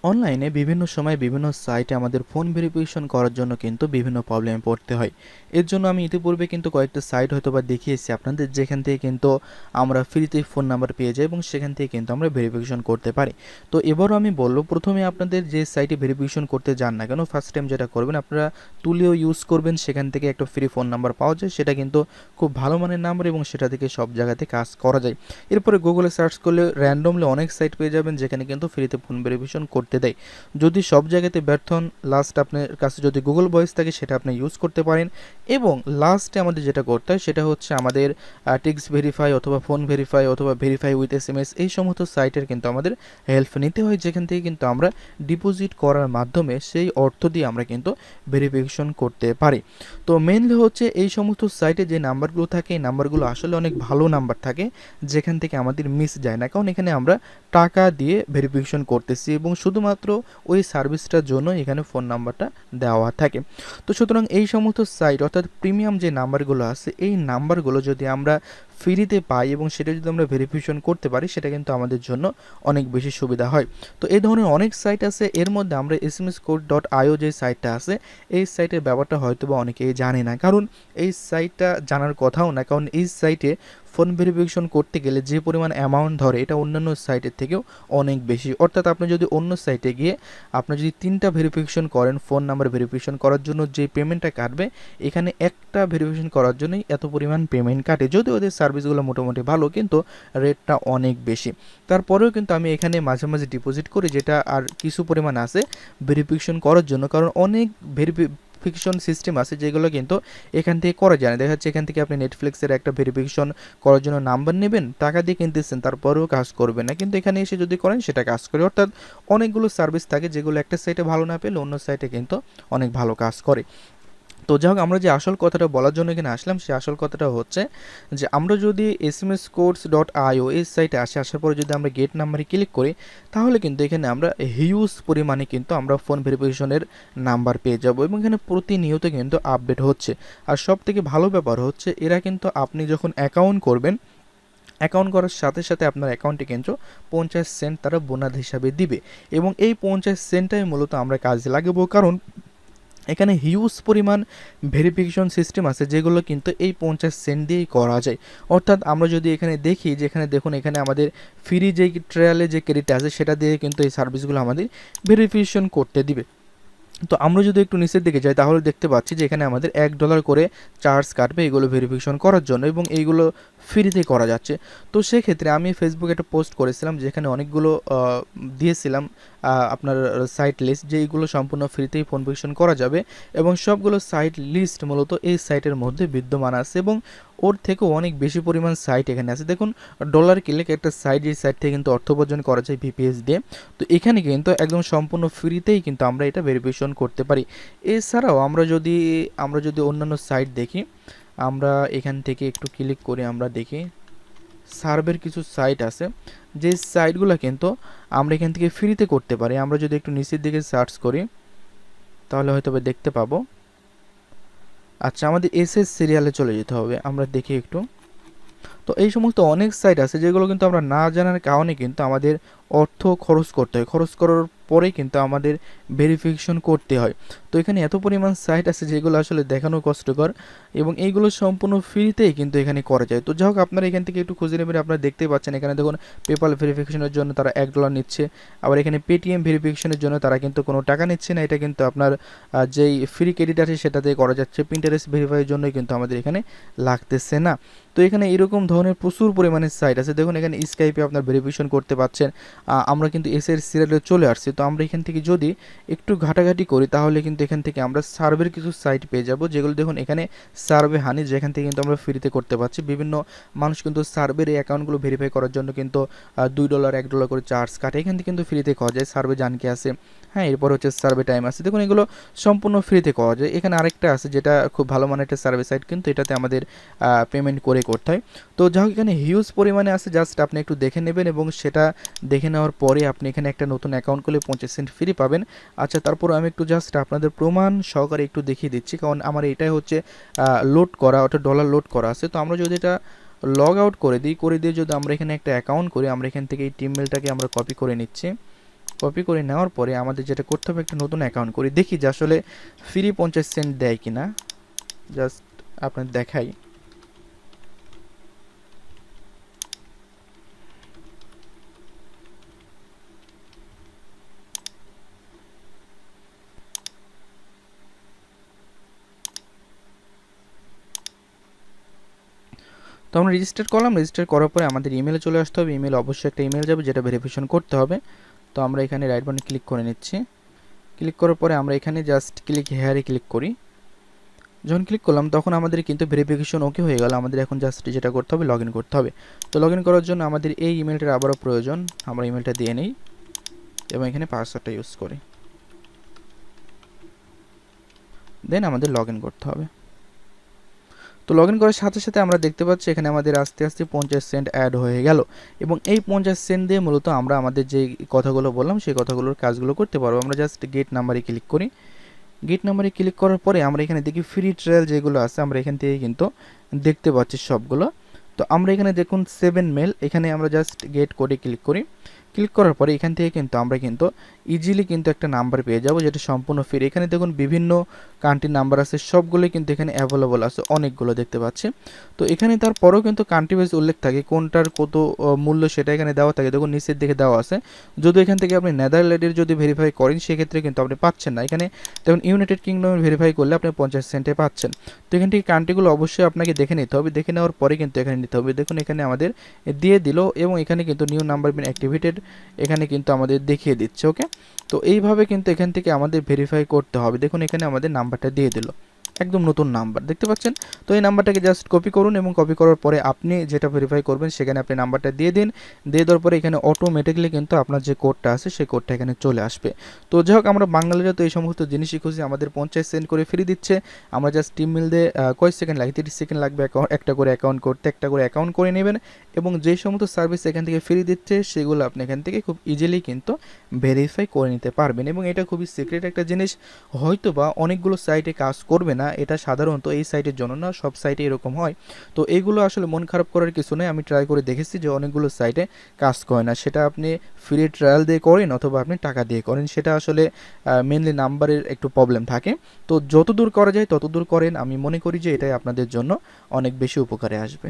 অনলাইনে বিভিন্ন সময় বিভিন্ন সাইটে আমাদের ফোন ভেরিফিকেশন করার জন্য কিন্তু বিভিন্ন প্রবলেমে পড়তে হয়। এর জন্য আমি ইতিপূর্বে কিন্তু কয়েকটা সাইট হয়তোবা দেখিয়েছি আপনাদের, যেখান থেকে কিন্তু আমরা ফ্রিতে ফোন নাম্বার পেয়ে যাই এবং সেখান থেকে কিন্তু আমরা ভেরিফিকেশন করতে পারি। তো এবারও আমি বলব, প্রথমে আপনাদের যে সাইটে ভেরিফিকেশন করতে যান না কেন, ফার্স্ট টাইম যেটা করবেন আপনারা তুলেও ইউজ করবেন, সেখান থেকে একটা ফ্রি ফোন নাম্বার পাওয়া যায়, সেটা কিন্তু খুব ভালো মানের নাম্বার এবং সেটা থেকে সব জায়গাতে কাজ করা যায়। এরপরে গুগলে সার্চ করলে র্যান্ডমলি অনেক সাইট পেয়ে যাবেন যেখানে কিন্তু ফ্রিতে ফোন ভেরিফিকেশন করতে দেয়। যদি সব জায়গাতে ব্যর্থ হন, লাস্ট আপনার কাছে যদি গুগল ভয়েস থাকে সেটা আপনি ইউজ করতে পারেন। এবং লাস্টে আমাদের যেটা করতে হয় সেটা হচ্ছে আমাদের টেক্সট ভেরিফাই অথবা ফোন ভেরিফাই অথবা ভেরিফাই উইথ SMS, এই সমস্ত সাইটের কিন্তু আমাদের হেল্প নিতে হয়, যেখান থেকে কিন্তু আমরা ডিপোজিট করার মাধ্যমে সেই অর্থ দিয়ে আমরা কিন্তু ভেরিফিকেশন করতে পারি। তো মেইনলি হচ্ছে এই সমস্ত সাইটে যে নাম্বারগুলো থাকে, এই নাম্বারগুলো আসলে অনেক ভালো নাম্বার থাকে, যেখান থেকে আমাদের মিস যায় না, কারণ এখানে আমরা টাকা দিয়ে ভেরিফিকেশন করতেছি এবং শুধুমাত্র ওই সার্ভিসটার জন্য এখানে ফোন নাম্বারটা দেওয়া থাকে। তো সুতরাং এই সমস্ত সাইট অর্থাৎ প্রিমিয়াম যে নাম্বারগুলো আছে, এই নাম্বারগুলো যদি আমরা ফ্রিতে পাই এবং সেটা যদি আমরা ভেরিফিকেশন করতে পারি, সেটা কিন্তু আমাদের জন্য অনেক বেশি সুবিধা হয়। তো এই ধরনের অনেক সাইট আছে, এর মধ্যে আমরা smscode.io যে সাইটটা আছে, এই সাইটের ব্যাপারটা হয়তো বা অনেকেই জানে না, কারণ এই সাইটটা জানার কথাও না, কারণ এই সাইটে ফোন ভেরিফিকেশন করতে গেলে যে পরিমাণ অ্যামাউন্ট ধরে এটা অন্যান্য সাইটের থেকেও অনেক বেশি। অর্থাৎ আপনি যদি অন্য সাইটে গিয়ে আপনি যদি 3টা ভেরিফিকেশন করেন, ফোন নাম্বার ভেরিফিকেশন করার জন্য যে পেমেন্টটা কাটবে, এখানে একটা ভেরিফিকেশন করার জন্যই এত পরিমাণ পেমেন্ট কাটে। যদিও ওদের সার্ভিসগুলো মোটামুটি ভালো, কিন্তু রেটটা অনেক বেশি। তারপরেও কিন্তু আমি এখানে মাঝে মাঝে ডিপোজিট করি, যেটা আর কিছু পরিমাণ আছে ভেরিফিকেশন করার জন্য, কারণ অনেক ভেরিফিকেশন সিস্টেম আছে যেগুলো কিন্তু এখান থেকে করা যায় না। দেখা যাচ্ছে এখান থেকে আপনি নেটফ্লিক্সের একটা ভেরিফিকেশন করার জন্য নাম্বার নেবেন, টাকা দিয়ে কিনতেছেন, তারপরেও কাজ করবে না, কিন্তু এখানে এসে যদি করেন সেটা কাজ করে। অর্থাৎ অনেকগুলো সার্ভিস থাকে যেগুলো একটা সাইটে ভালো না পেলে অন্য সাইটে কিন্তু অনেক ভালো কাজ করে। তো যাই হোক, আমরা যে আসল কথাটা বলার জন্য এখানে আসলাম, সেই আসল কথাটা হচ্ছে যে আমরা যদি smscodes.io এই সাইটে আসার পরে যদি আমরা গেট নাম্বারে ক্লিক করি, তাহলে কিন্তু এখানে আমরা হিউজ পরিমাণে কিন্তু আমরা ফোন ভেরিফিকেশনের নাম্বার পেয়ে যাব এবং এখানে প্রতিনিয়ত কিন্তু আপডেট হচ্ছে। আর সব থেকে ভালো ব্যাপার হচ্ছে এরা কিন্তু আপনি যখন অ্যাকাউন্ট করবেন, অ্যাকাউন্ট করার সাথে সাথে আপনার অ্যাকাউন্টে কিন্তু 50 সেন্ট তারা বোনাস হিসাবে দিবে এবং এই 50 সেন্টটাই মূলত আমরা কাজে লাগাবো, কারণ এখানে হিউজ পরিমাণ ভেরিফিকেশন সিস্টেম আছে যেগুলো কিন্তু এই 50 সেন্ট দিয়েই করা যায়। অর্থাৎ আমরা যদি এখানে দেখি যে এখানে দেখুন, এখানে আমাদের ফ্রি যে ট্রায়ালে যে ক্রেডিট আছে সেটা দিয়ে কিন্তু এই সার্ভিসগুলো আমাদের ভেরিফিকেশন করতে দিবে। তো আমরা যদি একটু নিচের দিকে যাই তাহলে দেখতে পাচ্ছি যে এখানে আমাদের $1 করে চার্জ কাটবে এগুলো ভেরিফিকেশন করার জন্য এবং এইগুলো ফ্রিতে করা যাচ্ছে। তো সেক্ষেত্রে আমি ফেসবুকে একটা পোস্ট করেছিলাম যেখানে অনেকগুলো দিয়েছিলাম আপনার সাইট লিস্ট, যে এইগুলো সম্পূর্ণ ফ্রিতেই ফোন ভেরিফিকেশন করা যাবে এবং সবগুলো সাইট লিস্ট মূলত এই সাইটের মধ্যে বিদ্যমান আছে এবং ওর থেকেও অনেক বেশি পরিমাণ সাইট এখানে আছে। দেখুন, ডলার ক্লিক একটা সাইট, এই সাইট থেকে কিন্তু অর্থ উপার্জন করা যায় VPS দিয়ে। তো এখানে কিন্তু একদম সম্পূর্ণ ফ্রিতেই কিন্তু আমরা এটা ভেরিফিকেশন করতে পারি। এছাড়াও আমরা যদি অন্যান্য সাইট দেখি, আমরা এখান থেকে একটু ক্লিক করে আমরা দেখি সার্ভের কিছু সাইট আছে, যে সাইটগুলো কিন্তু আমরা এখান থেকে ফ্রিতে করতে পারি। আমরা যদি একটু নিচের দিকে সার্চ করি তাহলে হয়তো দেখতে পাবো। আচ্ছা, আমাদের SS সিরিয়ালে চলে যেতে হবে, আমরা দেখি একটু। তো এই সমস্ত অনেক সাইট আছে যেগুলো কিন্তু আমরা না জানার কারণে কিন্তু আমাদের অর্থ খরচ করতে হয়, খরচ করার পরে কিন্তু আমাদের ভেরিফিকেশন করতে হয়। তো এখানে এত পরিমাণ সাইট আছে যেগুলো আসলে দেখানো কষ্টকর এবং এইগুলো সম্পূর্ণ ফ্রিতেই কিন্তু এখানে করা যায়। তো যাই হোক, আপনারা এখান থেকে একটু খুঁজে নেবেন, আপনারা দেখতেই পাচ্ছেন এখানে দেখুন পেপাল ভেরিফিকেশনের জন্য তারা $1 নিচ্ছে, আবার এখানে পেটিএম ভেরিফিকেশনের জন্য তারা কিন্তু কোনো টাকা নিচ্ছে না, এটা কিন্তু আপনার যেই ফ্রি ক্রেডিট আছে সেটাতে করা যাচ্ছে। পিন্টারেস্ট ভেরিফাইয়ের জন্যই কিন্তু আমাদের এখানে লাগতেছে না। তো এখানে এরকম ধরনের প্রচুর পরিমাণে সাইট আছে। দেখুন এখানে স্কাইপে আপনার ভেরিফিকেশন করতে পারছেন। আমরা কিন্তু এসের সিরিয়ালে চলে আসছি। তো আমরা এখান থেকে যদি একটু ঘাটাঘাটি করি তাহলে কিন্তু এখান থেকে আমরা সার্ভের কিছু সাইট পেয়ে যাব, যেগুলো দেখুন এখানে সার্ভে হানি, যেখান থেকে কিন্তু আমরা ফ্রিতে করতে পারছি। বিভিন্ন মানুষ কিন্তু সার্ভের এই অ্যাকাউন্টগুলো ভেরিফাই করার জন্য কিন্তু $2 $1 করে চার্জ কাটে, এখান থেকে কিন্তু ফ্রিতে করা যায়। সার্ভে জানকে আছে, হ্যাঁ, এরপর হচ্ছে সার্ভে টাইম আছে। দেখুন এগুলো সম্পূর্ণ ফ্রিতে করা যায়। এখানে আরেকটা আছে যেটা খুব ভালো মানের একটা সার্ভে সাইট, কিন্তু এটাতে আমাদের পেমেন্ট করে করতে হয়। তো যাই হোক, এখানে হিউজ পরিমাণে আছে, জাস্ট আপনি একটু দেখে নেবেন এবং সেটা দেখে নেওয়ার পরে আপনি এখানে একটা নতুন অ্যাকাউন্ট করলে 50 সেন্ট ফ্রি পাবেন। আচ্ছা, তারপর আমি একটু জাস্ট আপনাদের প্রমাণ সহকারে একটু দেখিয়ে দিচ্ছি, কারণ আমার এটাই হচ্ছে লোড করা, ওটা ডলার লোড করা আছে। তো আমরা যদি এটা লগ আউট করে দিয়ে যদি আমরা এখানে একটা অ্যাকাউন্ট করি, আমরা এখান থেকে এই টিম মেলটাকে আমরা কপি করে নিচ্ছি, কপি করে নেওয়ার পরে আমাদের যেটা করতে হবে, একটা নতুন অ্যাকাউন্ট করি, দেখি যে আসলে ফ্রি 50 সেন্ট দেয় কিনা। জাস্ট আপনাদের দেখাই। তো আমরা রেজিস্টার করলাম, রেজিস্টার করার পরে আমাদের ইমেলে চলে আসতে হবে। ইমেলে অবশ্যই একটা ইমেল যাবে যেটা ভেরিফিকেশন করতে হবে। তো আমরা এখানে রাইট বাটনে ক্লিক করে নিচ্ছি। ক্লিক করার পরে আমরা এখানে জাস্ট ক্লিক হেয়ারে ক্লিক করি। যখন ক্লিক করলাম তখন আমাদের কিন্তু ভেরিফিকেশন ওকে হয়ে গেল। আমাদের এখন জাস্ট যেটা করতে হবে, লগ ইন করতে হবে। তো লগ ইন করার জন্য আমাদের এই ইমেলটার আবারও প্রয়োজন। আমরা ইমেলটা দিয়ে নিই এবং এখানে পাসওয়ার্ডটা ইউজ করি। দেন আমাদের লগ ইন করতে হবে। তো লগ ইন করার সাথে সাথে আমরা দেখতে পাচ্ছি এখানে আমাদের আস্তে আস্তে 50 সেন্ট অ্যাড হয়ে গেল এবং এই 50 সেন্ট দিয়ে মূলত আমরা আমাদের যে কথাগুলো বললাম সেই কথাগুলোর কাজগুলো করতে পারবো। আমরা জাস্ট গেট নাম্বারে ক্লিক করি। গেট নাম্বারে ক্লিক করার পরে আমরা এখানে দেখি ফ্রি ট্রায়াল যেগুলো আছে আমরা এখান থেকে কিন্তু দেখতে পাচ্ছি সবগুলো। তো আমরা এখানে দেখুন 7 মেল, এখানে আমরা জাস্ট গেট কোডে ক্লিক করি। ক্লিক করার পরে এখান থেকে কিন্তু আমরা কিন্তু ইজিলি কিন্তু একটা নাম্বার পেয়ে যাব যেটা সম্পূর্ণ ফ্রি। এখানে দেখুন বিভিন্ন কান্ট্রির নাম্বার আছে, সবগুলোই কিন্তু এখানে অ্যাভেলেবল আছে, অনেকগুলো দেখতে পাচ্ছি। তো এখানে তারপরেও কিন্তু কান্ট্রি ওয়াইজ উল্লেখ থাকে, কোনটার কত মূল্য সেটা এখানে দেওয়া থাকে। দেখুন নিচের দিকে দেওয়া আছে। যদি এখান থেকে আপনি নেদারল্যান্ডের যদি ভেরিফাই করেন সেক্ষেত্রে কিন্তু আপনি পাচ্ছেন না। এখানে দেখুন ইউনাইটেড কিংডমের ভেরিফাই করলে আপনি 50 সেন্টে পাচ্ছেন। তো এখান থেকে কান্ট্রিগুলো অবশ্যই আপনাকে দেখে নিতে হবে, দেখে নেওয়ার পরে কিন্তু এখানে নিতে হবে। দেখুন এখানে আমাদের দিয়ে দিল এবং এখানে কিন্তু নিউ নাম্বার বিন অ্যাক্টিভেটেড এখানে কিন্তু আমাদের দেখিয়ে দিচ্ছে। ওকে, তো এইভাবে কিন্তু এখান থেকে আমাদের ভেরিফাই করতে হবে। দেখুন এখানে আমাদের নাম্বারটা দিয়ে দিল, একদম নতুন নাম্বার দেখতে পাচ্ছেন। তো এই নাম্বারটাকে জাস্ট কপি করুন এবং কপি করার পরে আপনি যেটা ভেরিফাই করবেন সেখানে আপনি নাম্বারটা দিয়ে দিন। দিয়ে দেওয়ার পরে এখানে অটোমেটিকলি কিন্তু আপনার যে কোডটা আছে সেই কোডটা এখানে চলে আসবে। তো যাই হোক, আমরা বাঙালিরা তো এই সমস্ত জিনিসই খুঁজি, আমাদের 50 সেন্ট করে ফ্রি দিচ্ছে। আমরা জাস্ট ইমেল দিয়ে কয় সেকেন্ড লাগে, 30 সেকেন্ড লাগবে একটা করে অ্যাকাউন্ট করতে। একটা করে অ্যাকাউন্ট করে নেবেন এবং যে সমস্ত সার্ভিস এখান থেকে ফ্রি দিচ্ছে সেগুলো আপনি এখান থেকে খুব ইজিলি কিন্তু ভেরিফাই করে নিতে পারবেন। এবং এটা খুবই সিক্রেট একটা জিনিস, হয়তো বা অনেকগুলো সাইটে কাজ করবে না, এটা সাধারণত এই সাইটের জন্য না, সব সাইটে এরকম হয়। তো এইগুলো আসলে মন খারাপ করার কিছু নেই। আমি ট্রাই করে দেখেছি যে অনেকগুলো সাইটে কাজ করে না, সেটা আপনি ফ্রি ট্রায়াল দিয়ে করেন অথবা আপনি টাকা দিয়ে করেন, সেটা আসলে মেনলি নাম্বারের একটু প্রবলেম থাকে। তো যত দূর করা যায় তত দূর করেন, আমি মনে করি যে এটাই আপনাদের জন্য অনেক বেশি উপকারে আসবে।